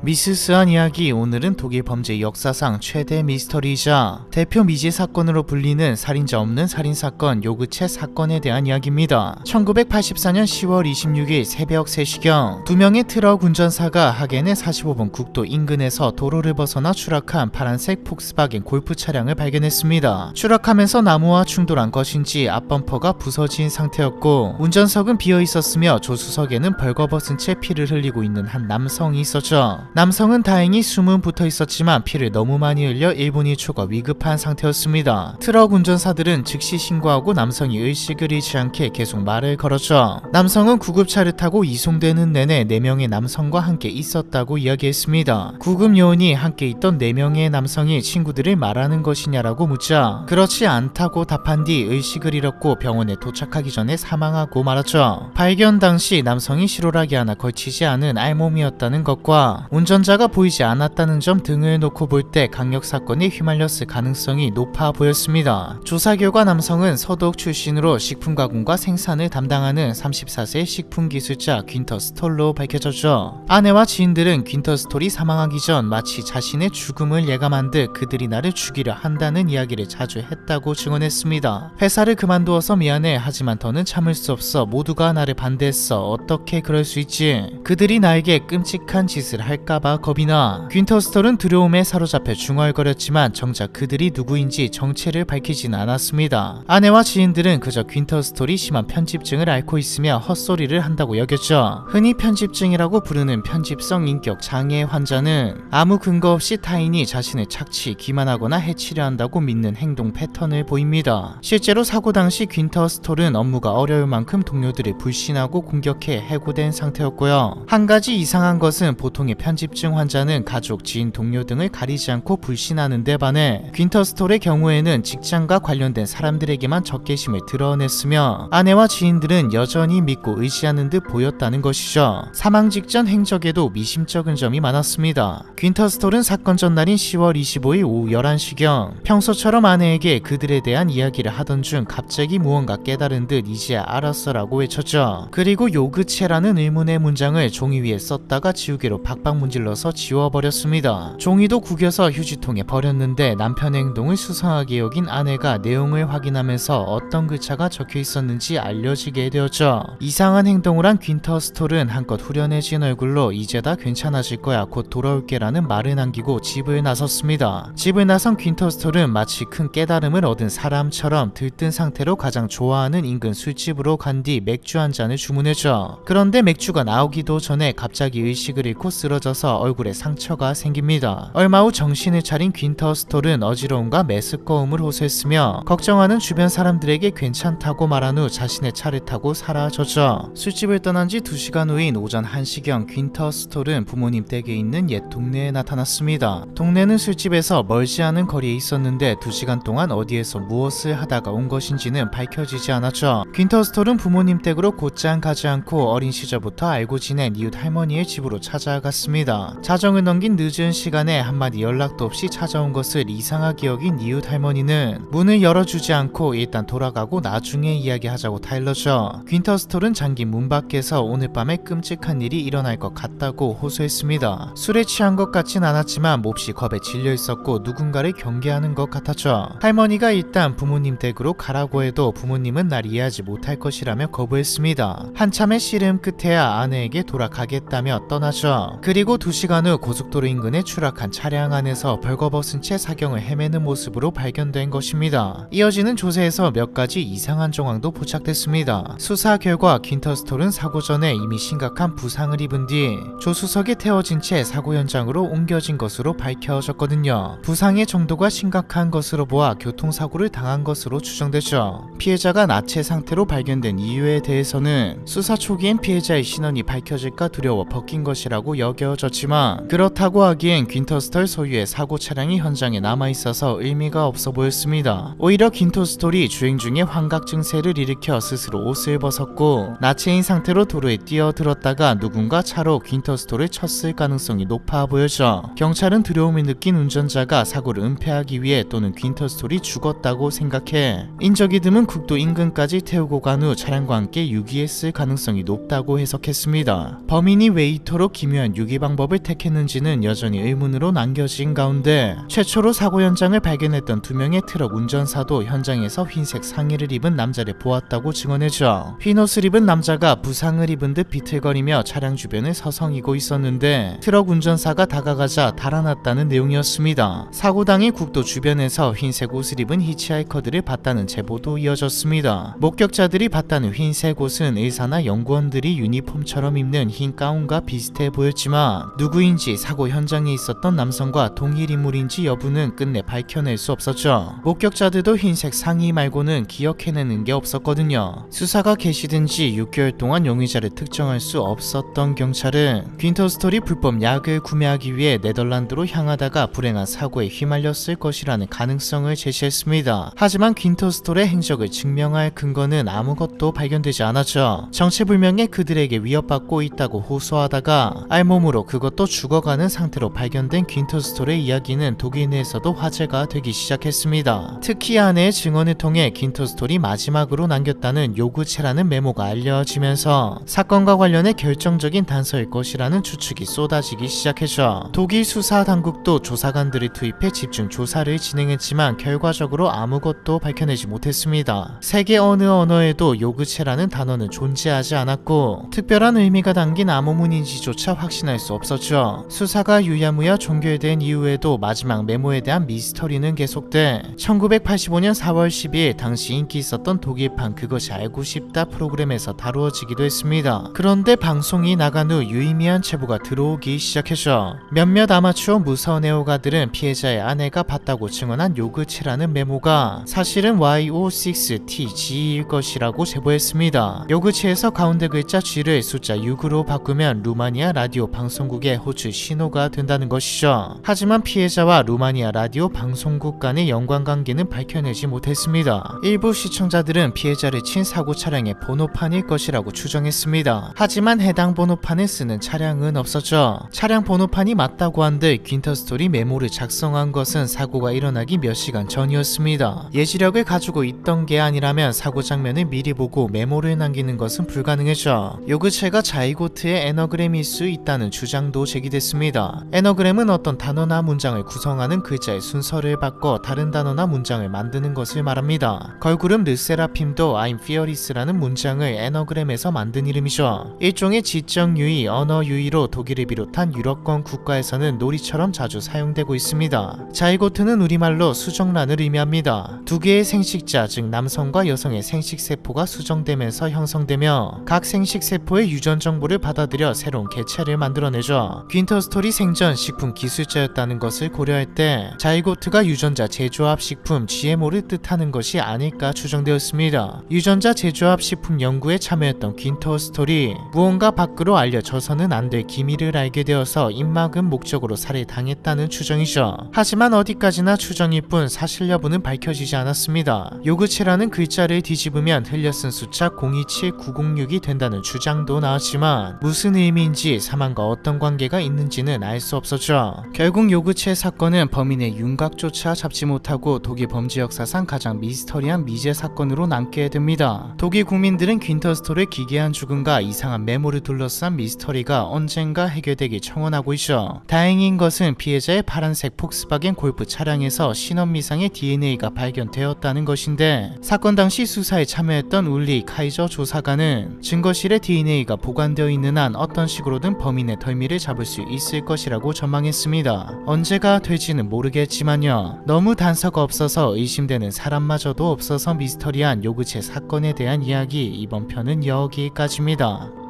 미스스한 이야기. 오늘은 독일 범죄 역사상 최대 미스터리이자 대표 미제 사건으로 불리는 살인자 없는 살인사건 요그체 사건에 대한 이야기입니다. 1984년 10월 26일 새벽 3시경 두 명의 트럭 운전사가 하겐의 45번 국도 인근에서 도로를 벗어나 추락한 파란색 폭스바겐 골프 차량을 발견했습니다. 추락하면서 나무와 충돌한 것인지 앞범퍼가 부서진 상태였고 운전석은 비어있었으며 조수석에는 벌거벗은 채 피를 흘리고 있는 한 남성이 있었죠. 남성은 다행히 숨은 붙어있었지만 피를 너무 많이 흘려 1분 1초가 위급한 상태였습니다. 트럭 운전사들은 즉시 신고하고 남성이 의식을 잃지 않게 계속 말을 걸었죠. 남성은 구급차를 타고 이송되는 내내 4명의 남성과 함께 있었다고 이야기했습니다. 구급 요원이 함께 있던 4명의 남성이 친구들을 말하는 것이냐라고 묻자 그렇지 않다고 답한 뒤 의식을 잃었고 병원에 도착하기 전에 사망하고 말았죠. 발견 당시 남성이 실오라기 하나 걸치지 않은 알몸이었다는 것과 운전자가 보이지 않았다는 점 등을 놓고 볼 때 강력사건에 휘말렸을 가능성이 높아 보였습니다. 조사 결과 남성은 서독 출신으로 식품가공과 생산을 담당하는 34세 식품기술자 귄터 스톨로 밝혀졌죠. 아내와 지인들은 귄터 스톨이 사망하기 전 마치 자신의 죽음을 예감한 듯 그들이 나를 죽이려 한다는 이야기를 자주 했다고 증언했습니다. 회사를 그만두어서 미안해. 하지만 더는 참을 수 없어. 모두가 나를 반대했어. 어떻게 그럴 수 있지? 그들이 나에게 끔찍한 짓을 할까봐 겁이 나. 귄터 스톨은 두려움에 사로잡혀 중얼거렸지만 정작 그들이 누구인지 정체를 밝히진 않았습니다. 아내와 지인들은 그저 귄터 스톨이 심한 편집증을 앓고 있으며 헛소리를 한다고 여겼죠. 흔히 편집증이라고 부르는 편집성 인격 장애 환자는 아무 근거 없이 타인이 자신을 착취, 기만하거나 해치려 한다고 믿는 행동 패턴을 보입니다. 실제로 사고 당시 귄터 스톨은 업무가 어려울 만큼 동료들을 불신하고 공격해 해고된 상태였고요. 한 가지 이상한 것은 보통의 편집증 환자는 가족, 지인, 동료 등을 가리지 않고 불신하는 데 반해 귄터 스톨의 경우에는 직장과 관련된 사람들에게만 적개심을 드러냈으며 아내와 지인들은 여전히 믿고 의지하는 듯 보였다는 것이죠. 사망 직전 행적에도 미심쩍은 점이 많았습니다. 귄터 스톨은 사건 전날인 10월 25일 오후 11시경 평소처럼 아내에게 그들에 대한 이야기를 하던 중 갑자기 무언가 깨달은 듯 이제야 알았어 라고 외쳤죠. 그리고 요그체라는 의문의 문장을 종이 위에 썼다가 지우개로 박박 문질러서 지워버렸습니다. 종이도 구겨서 휴지통에 버렸는데 남편의 행동을 수상하게 여긴 아내가 내용을 확인하면서 어떤 글자가 적혀 있었는지 알려지게 되었죠. 이상한 행동을 한 귄터 스톨은 한껏 후련해진 얼굴로 이제 다 괜찮아질 거야, 곧 돌아올게 라는 말을 남기고 집을 나섰습니다. 집을 나선 귄터 스톨은 마치 큰 깨달음을 얻은 사람처럼 들뜬 상태로 가장 좋아하는 인근 술집으로 간 뒤 맥주 한 잔을 주문했죠. 그런데 맥주가 나오기도 전에 갑자기 의식을 잃고 쓰러져서 얼굴에 상처가 생깁니다. 얼마 후 정신을 차린 귄터 스톨은 어지러움과 메스꺼움을 호소했으며 걱정하는 주변 사람들에게 괜찮다고 말한 후 자신의 차를 타고 사라졌죠. 술집을 떠난 지 2시간 후인 오전 1시경 귄터 스톨은 부모님 댁에 있는 옛 동네에 나타났습니다. 동네는 술집에서 멀지 않은 거리에 있었는데 2시간 동안 어디에서 무엇을 하다가 온 것인지는 밝혀지지 않았죠. 귄터 스톨은 부모님 댁으로 곧장 가지 않고 어린 시절부터 알고 지낸 이웃 할머니의 집으로 찾아갔습니다. 자정을 넘긴 늦은 시간에 한마디 연락도 없이 찾아온 것을 이상하게 여긴 이웃 할머니는 문을 열어주지 않고 일단 돌아가고 나중에 이야기하자고 타일렀죠. 귄터 스톨은 잠긴 문 밖에서 오늘 밤에 끔찍한 일이 일어날 것 같다고 호소했습니다. 술에 취한 것 같진 않았지만 몹시 겁에 질려 있었고 누군가를 경계하는 것 같았죠. 할머니가 일단 부모님 댁으로 가라고 해도 부모님은 날 이해하지 못할 것이라며 거부했습니다. 한참의 씨름 끝에야 아내에게 돌아가겠다며 떠나죠. 그리고 2시간 후 고속도로 인근에 추락한 차량 안에서 벌거벗은 채 사경을 헤매는 모습으로 발견된 것입니다. 이어지는 조사에서 몇 가지 이상한 정황도 포착됐습니다. 수사 결과 귄터 스톨은 사고 전에 이미 심각한 부상을 입은 뒤 조수석에 태워진 채 사고 현장으로 옮겨진 것으로 밝혀졌거든요. 부상의 정도가 심각한 것으로 보아 교통사고를 당한 것으로 추정되죠. 피해자가 나체 상태로 발견된 이유에 대해서는 수사 초기엔 피해자의 신원이 밝혀질까 두려워 벗긴 것이라고 여겨졌지만 그렇다고 하기엔 귄터 스톨 소유의 사고 차량이 현장에 남아있어서 의미가 없어 보였습니다. 오히려 귄터 스톨이 주행 중에 환각 증세를 일으켜 스스로 옷을 벗었고 나체인 상태로 도로에 뛰어들었다가 누군가 차로 귄터 스톨을 쳤을 가능성이 높아 보여져 경찰은 두려움을 느낀 운전자가 사고를 은폐하기 위해 또는 귄터 스톨이 죽었다고 생각해 인적이 드문 국도 인근까지 태우고 간 후 차량과 함께 유기했을 가능성이 높다고 해석했습니다. 범인이 왜 이토록 기묘한 유기 방법 방법을 택했는지는 여전히 의문으로 남겨진 가운데 최초로 사고 현장을 발견했던 2명의 트럭 운전사도 현장에서 흰색 상의를 입은 남자를 보았다고 증언했죠. 흰 옷을 입은 남자가 부상을 입은 듯 비틀거리며 차량 주변을 서성이고 있었는데 트럭 운전사가 다가가자 달아났다는 내용이었습니다. 사고 당일 국도 주변에서 흰색 옷을 입은 히치하이커들을 봤다는 제보도 이어졌습니다. 목격자들이 봤다는 흰색 옷은 의사나 연구원들이 유니폼처럼 입는 흰 가운과 비슷해 보였지만 누구인지 사고 현장에 있었던 남성과 동일 인물인지 여부는 끝내 밝혀낼 수 없었죠. 목격자들도 흰색 상의 말고는 기억해내는 게 없었거든요. 수사가 개시된 지 6개월 동안 용의자를 특정할 수 없었던 경찰은 퀸터스토리 불법 약을 구매하기 위해 네덜란드로 향하다가 불행한 사고에 휘말렸을 것이라는 가능성을 제시했습니다. 하지만 퀸터스토리의 행적을 증명할 근거는 아무것도 발견되지 않았죠. 정체불명의 그들에게 위협받고 있다고 호소하다가 알몸으로 그것도 죽어가는 상태로 발견된 퀸터스토리의 이야기는 독일 내에서도 화제가 되기 시작했습니다. 특히 아내의 증언을 통해 퀸터스토리 마지막으로 남겼다는 요구체라는 메모가 알려지면서 사건과 관련해 결정적인 단서일 것이라는 추측이 쏟아지기 시작했죠. 독일 수사 당국도 조사관들을 투입해 집중 조사를 진행했지만 결과적으로 아무것도 밝혀내지 못했습니다. 세계 어느 언어에도 요구체라는 단어는 존재하지 않았고 특별한 의미가 담긴 암호문인지조차 확신할 수 없었죠. 수사가 유야무야 종결된 이후에도 마지막 메모에 대한 미스터리는 계속돼 1985년 4월 12일 당시 인기 있었던 독일판 그것이 알고 싶다 프로그램에서 다루어지기도 했습니다. 그런데 방송이 나간 후 유의미한 제보가 들어오기 시작했죠. 몇몇 아마추어 무서운 애호가들은 피해자의 아내가 봤다고 증언한 요구체라는 메모가 사실은 YO6TG일 것이라고 제보했습니다. 요구체에서 가운데 글자 G를 숫자 6으로 바꾸면 루마니아 라디오 방송국의 호출 신호가 된다는 것이죠. 하지만 피해자와 루마니아 라디오 방송국 간의 연관관계는 밝혀내지 못했습니다. 일부 시청자들은 피해자를 친 사고 차량의 번호판일 것이라고 추정했습니다. 하지만 해당 번호판을 쓰는 차량은 없었죠. 차량 번호판이 맞다고 한들 퀸터스토리 메모를 작성한 것은 사고가 일어나기 몇 시간 전이었습니다. 예지력을 가지고 있던 게 아니라면 사고 장면을 미리 보고 메모를 남기는 것은 불가능했죠. 요구체가 자이고트의 에너그램일 수 있다는 주장도 제기됐습니다. 에너그램은 어떤 단어나 문장을 구성하는 글자의 순서를 바꿔 다른 단어나 문장을 만드는 것을 말합니다. 걸그룹 르세라핌도 I'm fearless라는 문장을 에너그램에서 만든 이름이죠. 일종의 지적 유의, 언어 유의로 독일을 비롯한 유럽권 국가에서는 놀이처럼 자주 사용되고 있습니다. 자이고트는 우리말로 수정란을 의미합니다. 두 개의 생식자, 즉 남성과 여성의 생식세포가 수정되면서 형성되며 각 생식세포의 유전 정보를 받아들여 새로운 개체를 만들어내죠. 퀸터스토리 생전 식품 기술자였다는 것을 고려할 때 자이고트가 유전자 재조합 식품 GMO를 뜻하는 것이 아닐까 추정되었습니다. 유전자 재조합 식품 연구에 참여했던 퀸터스토리, 무언가 밖으로 알려져서는 안 될 기밀을 알게 되어서 입막음 목적으로 살해당했다는 추정이죠. 하지만 어디까지나 추정일 뿐 사실 여부는 밝혀지지 않았습니다. 요구체라는 글자를 뒤집으면 흘려쓴 숫자 027906이 된다는 주장도 나왔지만 무슨 의미인지 사망과 어떤 관계가 있는지는 알 수 없었죠. 결국 요구체 사건은 범인의 윤곽조차 잡지 못하고 독일 범죄 역사상 가장 미스터리한 미제 사건으로 남게 됩니다. 독일 국민들은 퀸터스토리의 기괴한 죽음과 이상한 메모를 둘러싼 미스터리가 언젠가 해결되길 청원하고 있죠. 다행인 것은 피해자의 파란색 폭스바겐 골프 차량에서 신원미상의 DNA가 발견되었다는 것인데 사건 당시 수사에 참여했던 울리 카이저 조사관은 증거실에 DNA가 보관되어 있는 한 어떤 식으로든 범인의 덜미를 잡을 수 있을 것이라고 전망했습니다. 언제가 될지는 모르겠지만요. 너무 단서가 없어서 의심되는 사람마저도 없어서 미스터리한 요구체 사건에 대한 이야기, 이번 편은 여기까지입니다.